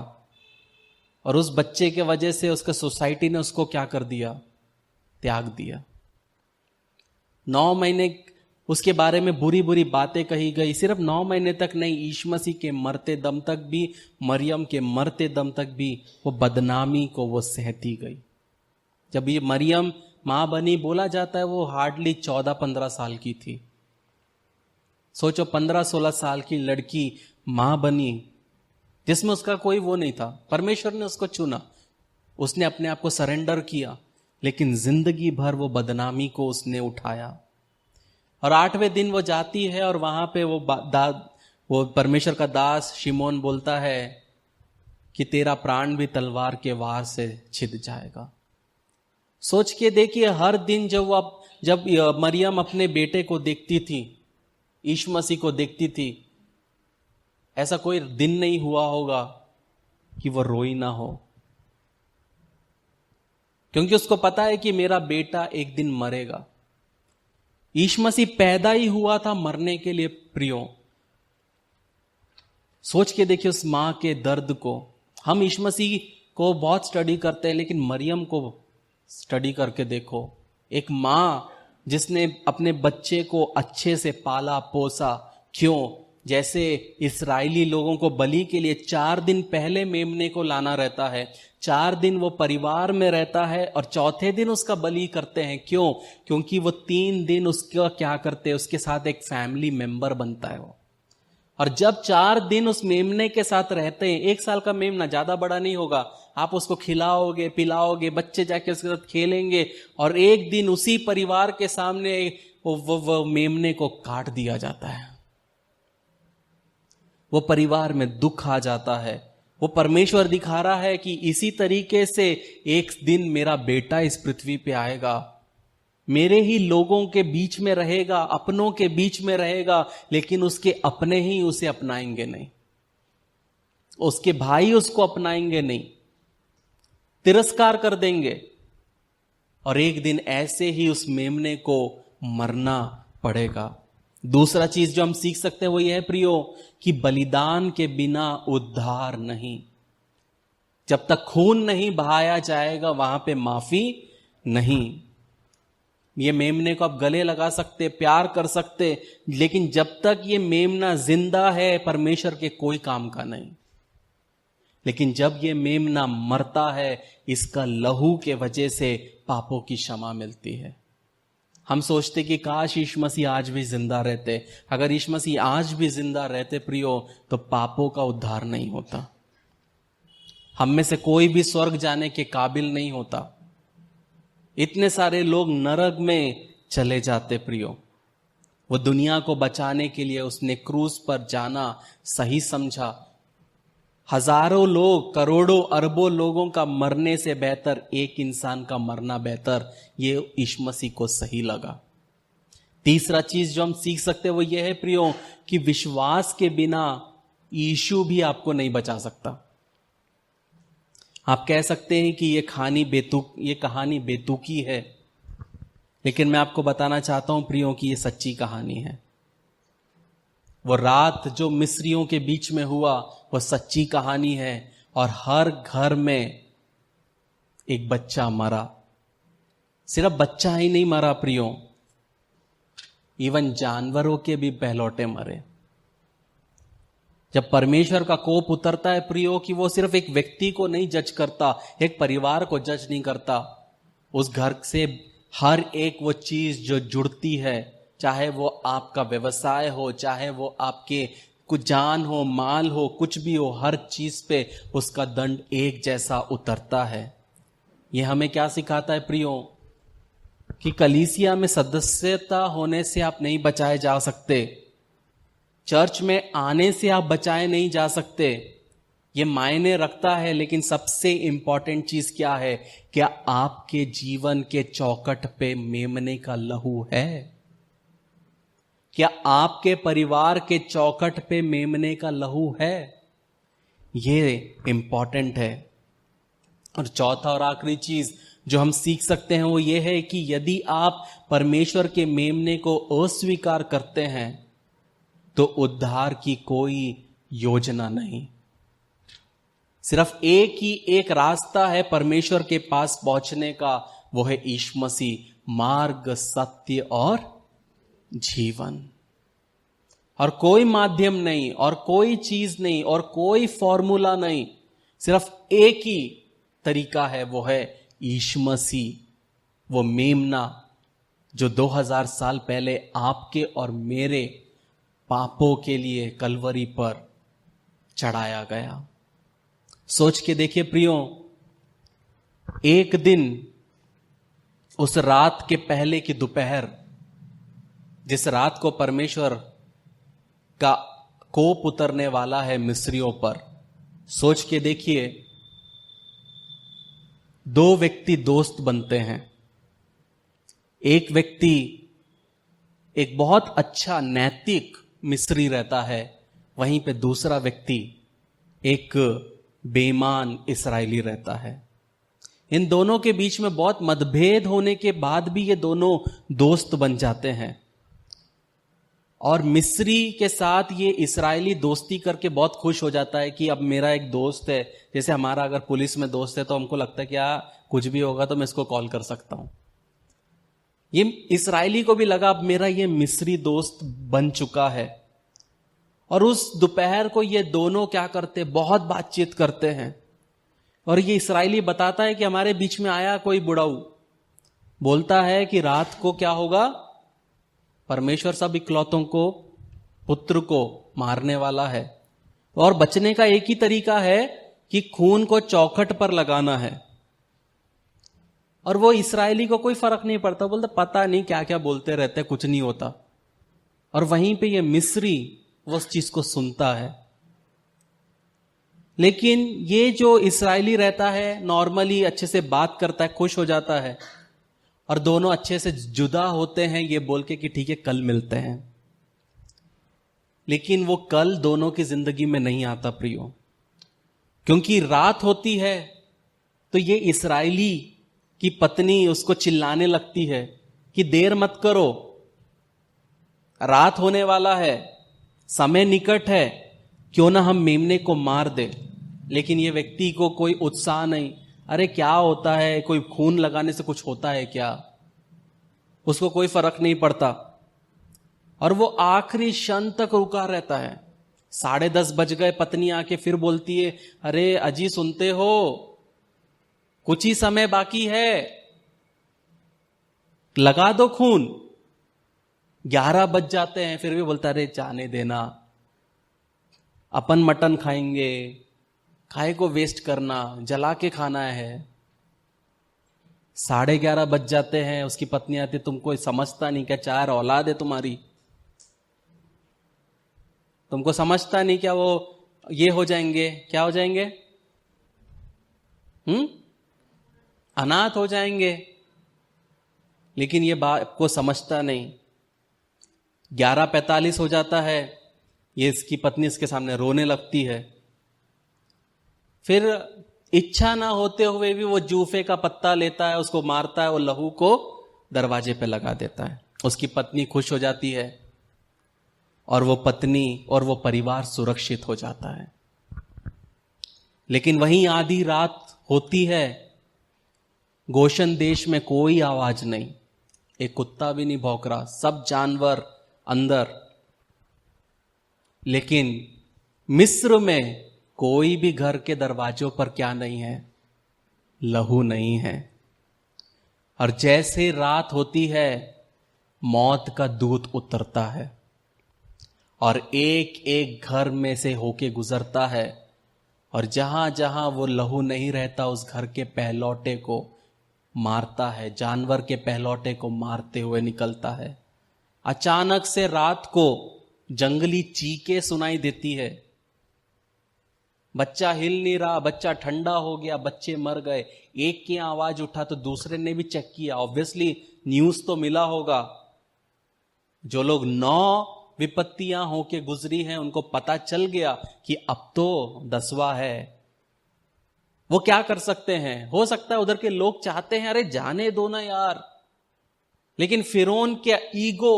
और उस बच्चे के वजह से उसका सोसाइटी ने उसको क्या कर दिया, त्याग दिया। 9 महीने उसके बारे में बुरी बुरी बातें कही गई। सिर्फ 9 महीने तक नहीं, यीशु मसीह के मरते दम तक भी, मरियम के मरते दम तक भी वो बदनामी को वो सहती गई। जब ये मरियम मां बनी, बोला जाता है वो हार्डली 14-15 साल की थी। सोचो, 15-16 साल की लड़की मां बनी जिसमें उसका कोई वो नहीं था। परमेश्वर ने उसको चुना, उसने अपने आप को सरेंडर किया, लेकिन जिंदगी भर वो बदनामी को उसने उठाया। और 8वें दिन वो जाती है और वहां पे वो परमेश्वर का दास शिमोन बोलता है कि तेरा प्राण भी तलवार के वार से छिद जाएगा। सोच के देखिए, हर दिन जब मरियम अपने बेटे को देखती थी, यीशु मसीह को देखती थी, ऐसा कोई दिन नहीं हुआ होगा कि वो रोई ना हो, क्योंकि उसको पता है कि मेरा बेटा एक दिन मरेगा। यीशु मसीह पैदा ही हुआ था मरने के लिए प्रियो। सोच के देखिए उस मां के दर्द को। हम यीशु मसीह को बहुत स्टडी करते हैं, लेकिन मरियम को स्टडी करके देखो। एक मां जिसने अपने बच्चे को अच्छे से पाला पोसा। क्यों? जैसे इस्राएली लोगों को बलि के लिए 4 दिन पहले मेमने को लाना रहता है, 4 दिन वो परिवार में रहता है और चौथे दिन उसका बलि करते हैं। क्यों? क्योंकि वो 3 दिन उसका क्या करते हैं, उसके साथ एक फैमिली मेंबर बनता है वो। और जब 4 दिन उस मेमने के साथ रहते हैं, 1 साल का मेमना ज्यादा बड़ा नहीं होगा, आप उसको खिलाओगे पिलाओगे, बच्चे जाके उसके साथ खेलेंगे, और एक दिन उसी परिवार के सामने वो मेमने को काट दिया जाता है। वो परिवार में दुख आ जाता है। वो परमेश्वर दिखा रहा है कि इसी तरीके से एक दिन मेरा बेटा इस पृथ्वी पे आएगा, मेरे ही लोगों के बीच में रहेगा, अपनों के बीच में रहेगा, लेकिन उसके अपने ही उसे अपनाएंगे नहीं, उसके भाई उसको अपनाएंगे नहीं, तिरस्कार कर देंगे, और एक दिन ऐसे ही उस मेमने को मरना पड़ेगा। दूसरा चीज जो हम सीख सकते हैं वो यह है प्रियो, कि बलिदान के बिना उद्धार नहीं। जब तक खून नहीं बहाया जाएगा वहां पे माफी नहीं। ये मेमने को आप गले लगा सकते, प्यार कर सकते, लेकिन जब तक ये मेमना जिंदा है परमेश्वर के कोई काम का नहीं। लेकिन जब ये मेमना मरता है, इसका लहू के वजह से पापों की क्षमा मिलती है। हम सोचते कि काश यीशु मसीह आज भी जिंदा रहते। अगर यीशु मसीह आज भी जिंदा रहते प्रियो, तो पापों का उद्धार नहीं होता। हम में से कोई भी स्वर्ग जाने के काबिल नहीं होता। इतने सारे लोग नरक में चले जाते प्रियो। वो दुनिया को बचाने के लिए उसने क्रूस पर जाना सही समझा। हजारों लोग, करोड़ों अरबों लोगों का मरने से बेहतर एक इंसान का मरना बेहतर, ये यीशु मसीह को सही लगा। तीसरा चीज जो हम सीख सकते हैं वो ये है प्रियो, कि विश्वास के बिना यीशु भी आपको नहीं बचा सकता। आप कह सकते हैं कि ये कहानी बेतुकी है, लेकिन मैं आपको बताना चाहता हूं प्रियो कि ये सच्ची कहानी है। वो रात जो मिस्रियों के बीच में हुआ वो सच्ची कहानी है, और हर घर में एक बच्चा मरा। सिर्फ बच्चा ही नहीं मरा प्रियो, इवन जानवरों के भी पहलौटे मरे। जब परमेश्वर का कोप उतरता है प्रियो, कि वो सिर्फ एक व्यक्ति को नहीं जज करता, एक परिवार को जज नहीं करता, उस घर से हर एक वो चीज जो जुड़ती है, चाहे वो आपका व्यवसाय हो, चाहे वो आपके कुछ जान हो, माल हो, कुछ भी हो, हर चीज पे उसका दंड एक जैसा उतरता है। ये हमें क्या सिखाता है प्रियो, कि कलीसिया में सदस्यता होने से आप नहीं बचाए जा सकते, चर्च में आने से आप बचाए नहीं जा सकते। ये मायने रखता है, लेकिन सबसे इंपॉर्टेंट चीज क्या है, क्या आपके जीवन के चौखट पे मेमने का लहू है? क्या आपके परिवार के चौखट पे मेमने का लहू है? ये इंपॉर्टेंट है। और चौथा और आखिरी चीज जो हम सीख सकते हैं वो ये है कि यदि आप परमेश्वर के मेमने को अस्वीकार करते हैं तो उद्धार की कोई योजना नहीं। सिर्फ एक रास्ता है परमेश्वर के पास पहुंचने का, वो है यीशु मसीह, मार्ग, सत्य और जीवन। और कोई माध्यम नहीं, और कोई चीज नहीं, और कोई फॉर्मूला नहीं, सिर्फ एक ही तरीका है, वो है यीशु मसीह, वो मेमना जो 2000 साल पहले आपके और मेरे पापों के लिए कलवरी पर चढ़ाया गया। सोच के देखिए प्रियो, एक दिन उस रात के पहले की दोपहर, जिस रात को परमेश्वर का कोप उतरने वाला है मिस्रियों पर, सोच के देखिए, 2 व्यक्ति दोस्त बनते हैं। एक व्यक्ति एक बहुत अच्छा नैतिक मिस्री रहता है, वहीं पे दूसरा व्यक्ति एक बेईमान इस्राएली रहता है। इन दोनों के बीच में बहुत मतभेद होने के बाद भी ये दोनों दोस्त बन जाते हैं। और मिस्री के साथ ये इस्राएली दोस्ती करके बहुत खुश हो जाता है कि अब मेरा एक दोस्त है। जैसे हमारा अगर पुलिस में दोस्त है तो हमको लगता है कि कुछ भी होगा तो मैं इसको कॉल कर सकता हूं। ये इस्राएली को भी लगा अब मेरा ये मिस्री दोस्त बन चुका है। और उस दोपहर को ये दोनों क्या करते, बहुत बातचीत करते हैं। और ये इस्राएली बताता है कि हमारे बीच में आया कोई बुढ़ाऊ, बोलता है कि रात को क्या होगा, परमेश्वर सब इकलौतों को, पुत्र को मारने वाला है, और बचने का एक ही तरीका है कि खून को चौखट पर लगाना है। और वो इस्राएली को कोई फर्क नहीं पड़ता, बोलता पता नहीं क्या क्या बोलते रहते, कुछ नहीं होता। और वहीं पे ये मिस्री वो उस चीज को सुनता है। लेकिन ये जो इस्राएली रहता है, नॉर्मली अच्छे से बात करता है, खुश हो जाता है, और दोनों अच्छे से जुदा होते हैं ये बोल के कि ठीक है कल मिलते हैं। लेकिन वो कल दोनों की जिंदगी में नहीं आता प्रियो, क्योंकि रात होती है तो ये इस्राएली की पत्नी उसको चिल्लाने लगती है कि देर मत करो, रात होने वाला है, समय निकट है, क्यों ना हम मेमने को मार दे। लेकिन ये व्यक्ति को कोई उत्साह नहीं, अरे क्या होता है, कोई खून लगाने से कुछ होता है क्या, उसको कोई फर्क नहीं पड़ता। और वो आखिरी क्षण तक रुका रहता है। 10:30 बज गए, पत्नी आके फिर बोलती है, अरे अजी सुनते हो, कुछ ही समय बाकी है, लगा दो खून। 11 बज जाते हैं, फिर भी बोलता अरे जाने देना, अपन मटन खाएंगे, खाए को वेस्ट करना, जला के खाना है। 11:30 बज जाते हैं, उसकी पत्नी आती, तुमको समझता नहीं क्या, 4 औलाद है तुम्हारी, तुमको समझता नहीं क्या, वो ये हो जाएंगे, क्या हो जाएंगे, अनाथ हो जाएंगे। लेकिन ये बात को समझता नहीं। 11:45 हो जाता है, ये इसकी पत्नी इसके सामने रोने लगती है। फिर इच्छा ना होते हुए भी वो जूफे का पत्ता लेता है, उसको मारता है, वो लहू को दरवाजे पे लगा देता है। उसकी पत्नी खुश हो जाती है, और वो पत्नी और वो परिवार सुरक्षित हो जाता है। लेकिन वहीं आधी रात होती है, गोशन देश में कोई आवाज नहीं, एक कुत्ता भी नहीं भौंक रहा, सब जानवर अंदर। लेकिन मिस्र में कोई भी घर के दरवाजों पर क्या नहीं है, लहू नहीं है। और जैसे रात होती है, मौत का दूत उतरता है और एक एक घर में से होके गुजरता है, और जहां जहां वो लहू नहीं रहता, उस घर के पहलौटे को मारता है, जानवर के पहलौटे को मारते हुए निकलता है। अचानक से रात को जंगली चीखें सुनाई देती है, बच्चा हिल नहीं रहा, बच्चा ठंडा हो गया, बच्चे मर गए। एक की आवाज उठा तो दूसरे ने भी चेक किया, ऑब्वियसली न्यूज तो मिला होगा। जो लोग 9 विपत्तियां होके गुजरी हैं, उनको पता चल गया कि अब तो 10वां है। वो क्या कर सकते हैं, हो सकता है उधर के लोग चाहते हैं अरे जाने दो ना यार, लेकिन फिरौन के ईगो,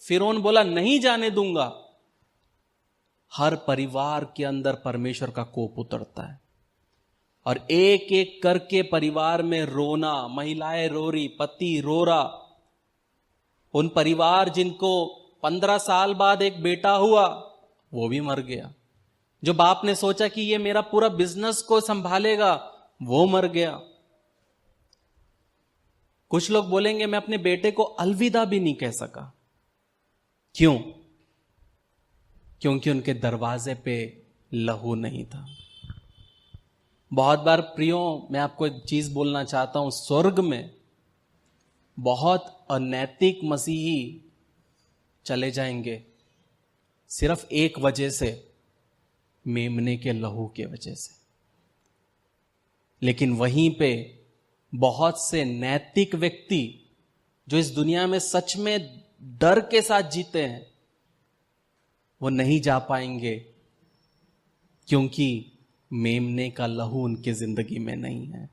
फिरौन बोला नहीं जाने दूंगा। हर परिवार के अंदर परमेश्वर का कोप उतरता है, और एक एक करके परिवार में रोना, महिलाएं रो रही, पति रो रहा। उन परिवार जिनको 15 साल बाद एक बेटा हुआ, वो भी मर गया। जो बाप ने सोचा कि ये मेरा पूरा बिजनेस को संभालेगा, वो मर गया। कुछ लोग बोलेंगे मैं अपने बेटे को अलविदा भी नहीं कह सका। क्यों? क्योंकि उनके दरवाजे पे लहू नहीं था। बहुत बार प्रियो, मैं आपको एक चीज बोलना चाहता हूं, स्वर्ग में बहुत अनैतिक मसीही चले जाएंगे सिर्फ एक वजह से, मेमने के लहू के वजह से। लेकिन वहीं पे बहुत से नैतिक व्यक्ति जो इस दुनिया में सच में डर के साथ जीते हैं, वो नहीं जा पाएंगे, क्योंकि मेमने का लहू उनके जिंदगी में नहीं है।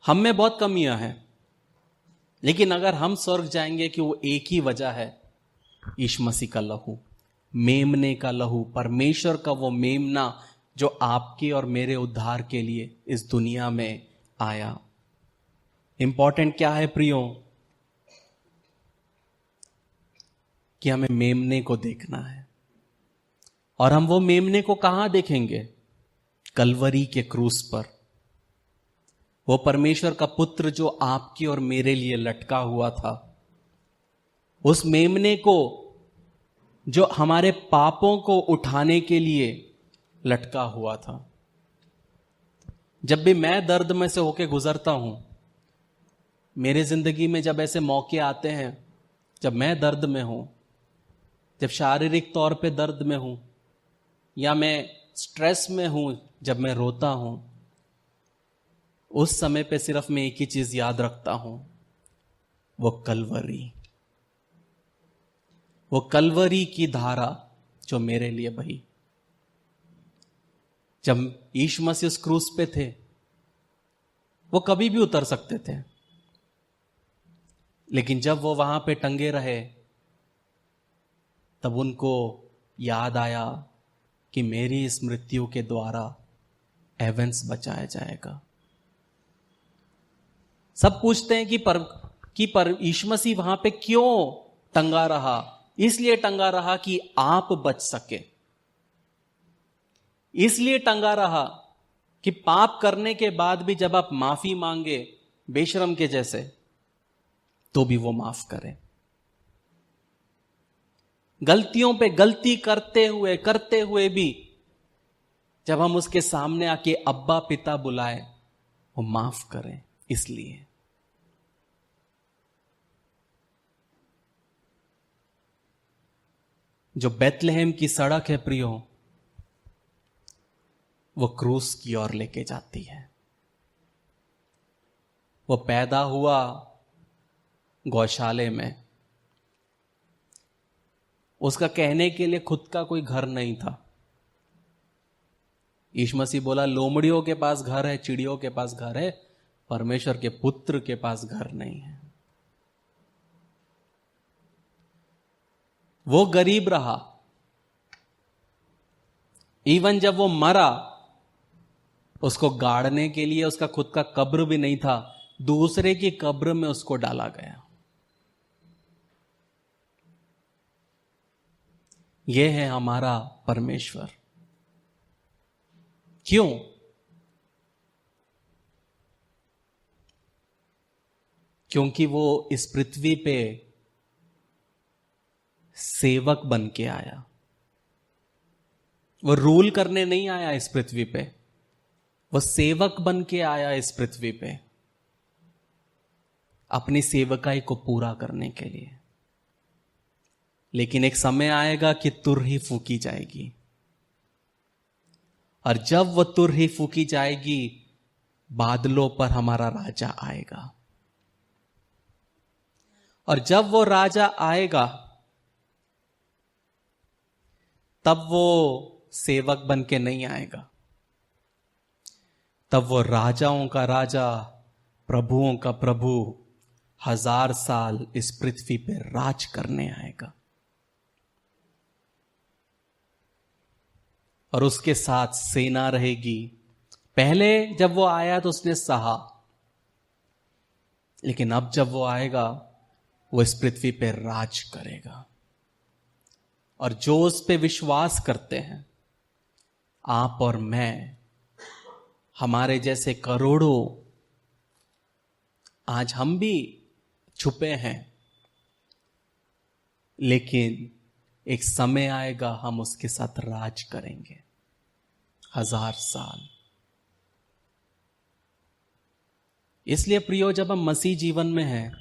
हम में बहुत कमियां हैं, लेकिन अगर हम स्वर्ग जाएंगे कि वो एक ही वजह है, यीशु मसीह का लहू, मेमने का लहू, परमेश्वर का वो मेमना जो आपके और मेरे उद्धार के लिए इस दुनिया में आया। इंपॉर्टेंट क्या है प्रियो? कि हमें मेमने को देखना है। और हम वो मेमने को कहां देखेंगे? कलवरी के क्रूस पर। वो परमेश्वर का पुत्र जो आपके और मेरे लिए लटका हुआ था, उस मेमने को जो हमारे पापों को उठाने के लिए लटका हुआ था। जब भी मैं दर्द में से होके गुजरता हूं, मेरे जिंदगी में जब ऐसे मौके आते हैं, जब मैं दर्द में हूं, जब शारीरिक तौर पे दर्द में हूं, या मैं स्ट्रेस में हूं, जब मैं रोता हूं, उस समय पे सिर्फ मैं एक ही चीज याद रखता हूं, वो कलवरी, वो कलवरी की धारा जो मेरे लिए बही। जब यीशु मसीह उस क्रूस पे थे, वो कभी भी उतर सकते थे, लेकिन जब वो वहां पे टंगे रहे, तब उनको याद आया कि मेरी इस मृत्यु के द्वारा एवेंस बचाया जाएगा। सब पूछते हैं कि पर यीशु मसीह वहां पे क्यों टंगा रहा? इसलिए टंगा रहा कि आप बच सके। इसलिए टंगा रहा कि पाप करने के बाद भी जब आप माफी मांगे बेशरम के जैसे, तो भी वो माफ करे। गलतियों पे गलती करते हुए भी जब हम उसके सामने आके अब्बा पिता बुलाए, वो माफ करें। इसलिए जो बेथलेहम की सड़क है प्रियो, वो क्रूस की ओर लेके जाती है। वो पैदा हुआ गौशाले में। उसका कहने के लिए खुद का कोई घर नहीं था। यीशु मसीह बोला, लोमड़ियों के पास घर है, चिड़ियों के पास घर है, परमेश्वर के पुत्र के पास घर नहीं है। वो गरीब रहा। इवन जब वो मरा, उसको गाड़ने के लिए उसका खुद का कब्र भी नहीं था, दूसरे की कब्र में उसको डाला गया। यह है हमारा परमेश्वर। क्यों? क्योंकि वो इस पृथ्वी पे सेवक बन के आया। वो रूल करने नहीं आया इस पृथ्वी पे, वो सेवक बन के आया इस पृथ्वी पे, अपनी सेवकाई को पूरा करने के लिए। लेकिन एक समय आएगा कि तुरही फूकी जाएगी, और जब वह तुरही फूकी जाएगी, बादलों पर हमारा राजा आएगा। और जब वो राजा आएगा, तब वो सेवक बन के नहीं आएगा, तब वो राजाओं का राजा, प्रभुओं का प्रभु 1000 साल इस पृथ्वी पे राज करने आएगा। और उसके साथ सेना रहेगी। पहले जब वो आया तो उसने सहा, लेकिन अब जब वो आएगा, वो इस पृथ्वी पे राज करेगा। और जो उस पे विश्वास करते हैं, आप और मैं, हमारे जैसे करोड़ों, आज हम भी छुपे हैं, लेकिन एक समय आएगा हम उसके साथ राज करेंगे 1000 साल। इसलिए प्रियो, जब हम मसीह जीवन में हैं,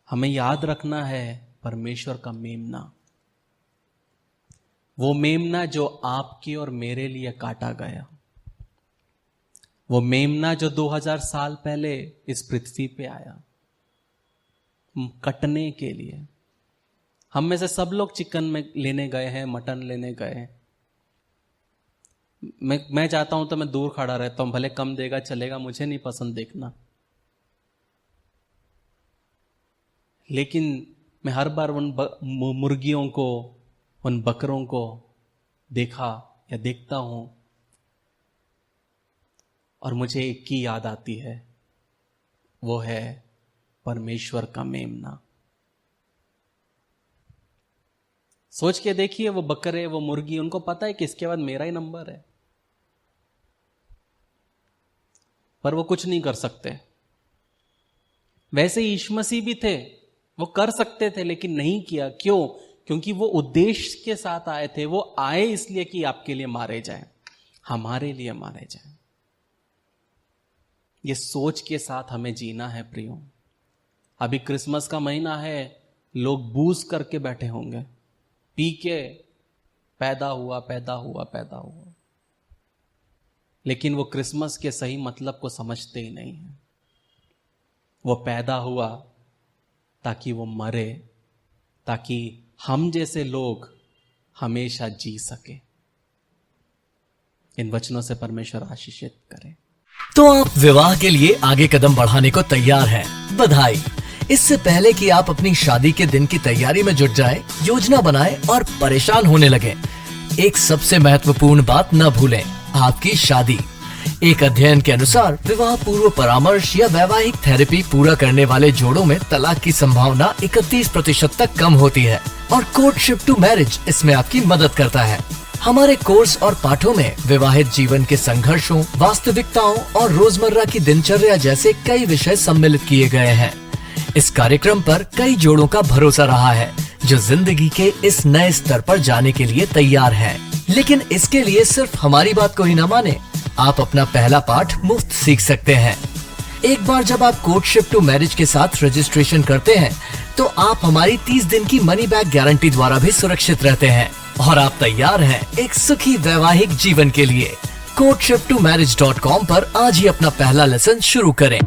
हमें याद रखना है परमेश्वर का मेमना, वो मेमना जो आपके और मेरे लिए काटा गया, वो मेमना जो 2000 साल पहले इस पृथ्वी पे आया कटने के लिए। हम में से सब लोग चिकन में लेने गए हैं, मटन लेने गए हैं। मैं चाहता हूं तो मैं दूर खड़ा रहता हूं, भले कम देगा चलेगा, मुझे नहीं पसंद देखना। लेकिन मैं हर बार उन मुर्गियों को, उन बकरों को देखा या देखता हूं, और मुझे एक ही याद आती है, वो है परमेश्वर का मेमना। सोच के देखिए, वो बकरे, वो मुर्गी, उनको पता है कि इसके बाद मेरा ही नंबर है, पर वो कुछ नहीं कर सकते। वैसे यीशु मसीह भी थे, वो कर सकते थे लेकिन नहीं किया। क्यों? क्योंकि वो उद्देश्य के साथ आए थे। वो आए इसलिए कि आपके लिए मारे जाएं, हमारे लिए मारे जाएं। ये सोच के साथ हमें जीना है प्रियो। अभी क्रिसमस का महीना है, लोग बूज करके बैठे होंगे, पी के पैदा हुआ पैदा हुआ पैदा हुआ, लेकिन वो क्रिसमस के सही मतलब को समझते ही नहीं है। वो पैदा हुआ ताकि वो मरे, ताकि हम जैसे लोग हमेशा जी सके। इन वचनों से परमेश्वर आशीषित करे। तो आप विवाह के लिए आगे कदम बढ़ाने को तैयार हैं। बधाई। इससे पहले कि आप अपनी शादी के दिन की तैयारी में जुट जाएं, योजना बनाएं और परेशान होने लगे, एक सबसे महत्वपूर्ण बात न भूलें, आपकी शादी। एक अध्ययन के अनुसार विवाह पूर्व परामर्श या वैवाहिक थेरेपी पूरा करने वाले जोड़ों में तलाक की संभावना 31% तक कम होती है और कोर्टशिप टू मैरिज इसमें आपकी मदद करता है। हमारे कोर्स और पाठों में विवाहित जीवन के संघर्षों, वास्तविकताओं और रोजमर्रा की दिनचर्या जैसे कई विषय सम्मिलित किए गए हैं। इस कार्यक्रम पर कई जोड़ों का भरोसा रहा है जो जिंदगी के इस नए स्तर पर जाने के लिए तैयार हैं। लेकिन इसके लिए सिर्फ हमारी बात को ही न माने, आप अपना पहला पाठ मुफ्त सीख सकते हैं। एक बार जब आप कोर्टशिप टू मैरिज के साथ रजिस्ट्रेशन करते हैं तो आप हमारी 30 दिन की मनी बैक गारंटी द्वारा भी सुरक्षित रहते हैं और आप तैयार हैं एक सुखी वैवाहिक जीवन के लिए। courtship2marriage.com पर आज ही अपना पहला लेसन शुरू करें।